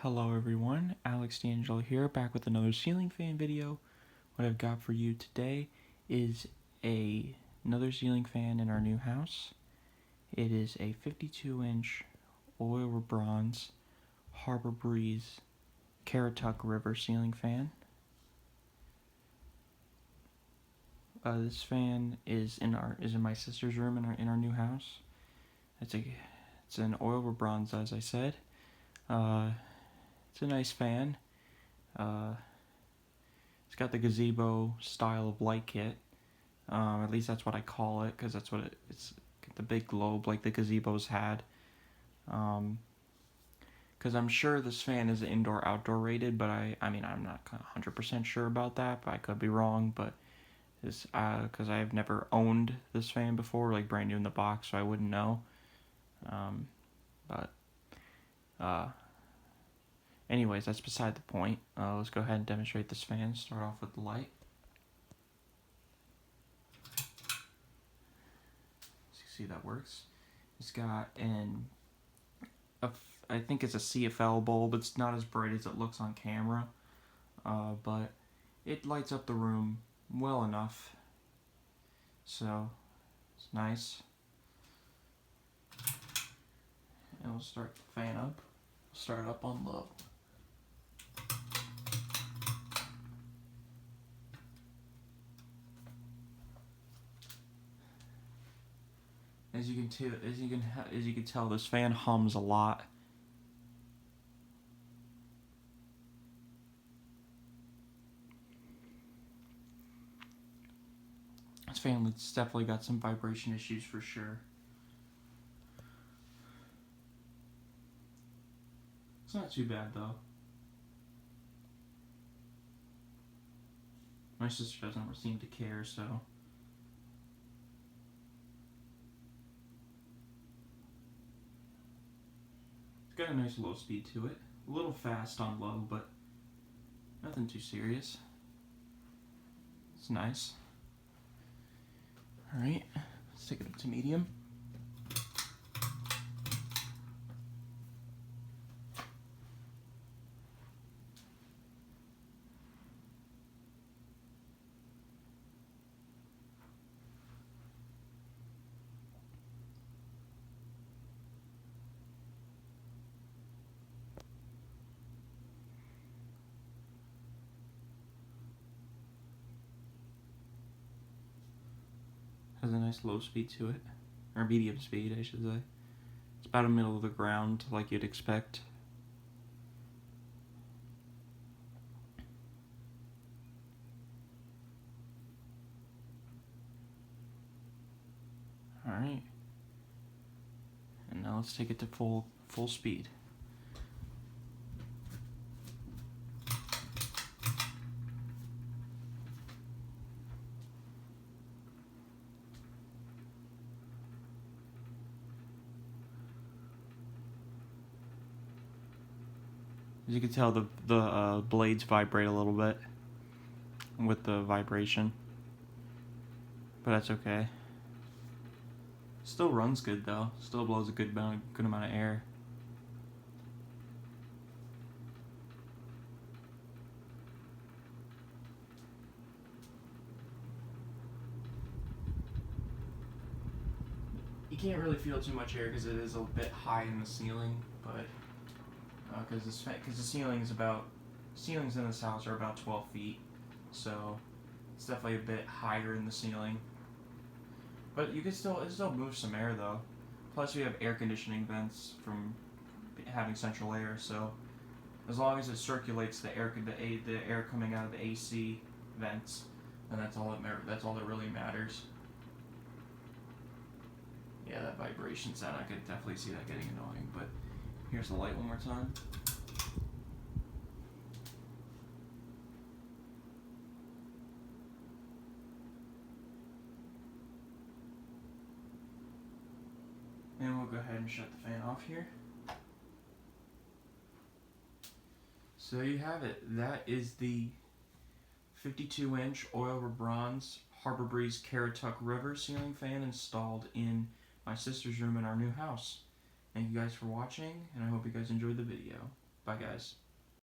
Hello everyone, Alex D'Angelo here, back with another ceiling fan video. What I've got for you today is another ceiling fan in our new house. It is a 52-inch oil bronze Harbor Breeze Caratuk River ceiling fan. This fan is in my sister's room in our new house. It's an oil bronze, as I said. It's a nice fan. It's got the gazebo style of light kit. At least that's what I call it, because that's what it's the big globe like the gazebos had. Because I'm sure this fan is indoor-outdoor rated, but I mean I'm not 100% sure about that, but I could be wrong. But this because I've never owned this fan before, like brand new in the box, so I wouldn't know. Anyways, that's beside the point. Let's go ahead and demonstrate this fan. Start off with the light. So you see that works. It's got I think it's a CFL bulb. It's not as bright as it looks on camera, but it lights up the room well enough. So it's nice. And we'll start the fan up. Start up on low. As you can tell, this fan hums a lot. This fan's definitely got some vibration issues for sure. It's not too bad though. My sister doesn't seem to care, so. It's got a nice low speed to it. A little fast on low, but nothing too serious. It's nice. Alright, let's take it up to medium. Has a nice low speed to it, or medium speed I should say. It's about a middle of the ground like you'd expect. Alright, and now let's take it to full speed. As you can tell, the blades vibrate a little bit with the vibration, but that's okay. Still runs good though. Still blows a good amount of air. You can't really feel too much air because it is a bit high in the ceiling, but because the ceilings in this house are about 12 feet, so it's definitely a bit higher in the ceiling. But you can still move some air though. Plus we have air conditioning vents from having central air, so as long as it circulates the air coming out of the AC vents, then that's all that really matters. Yeah, that vibration sound, I could definitely see that getting annoying, but here's the light one more time. And we'll go ahead and shut the fan off here. So there you have it. That is the 52-inch oil bronze Harbor Breeze Caratuk River ceiling fan installed in my sister's room in our new house. Thank you guys for watching, and I hope you guys enjoyed the video. Bye. Bye, guys.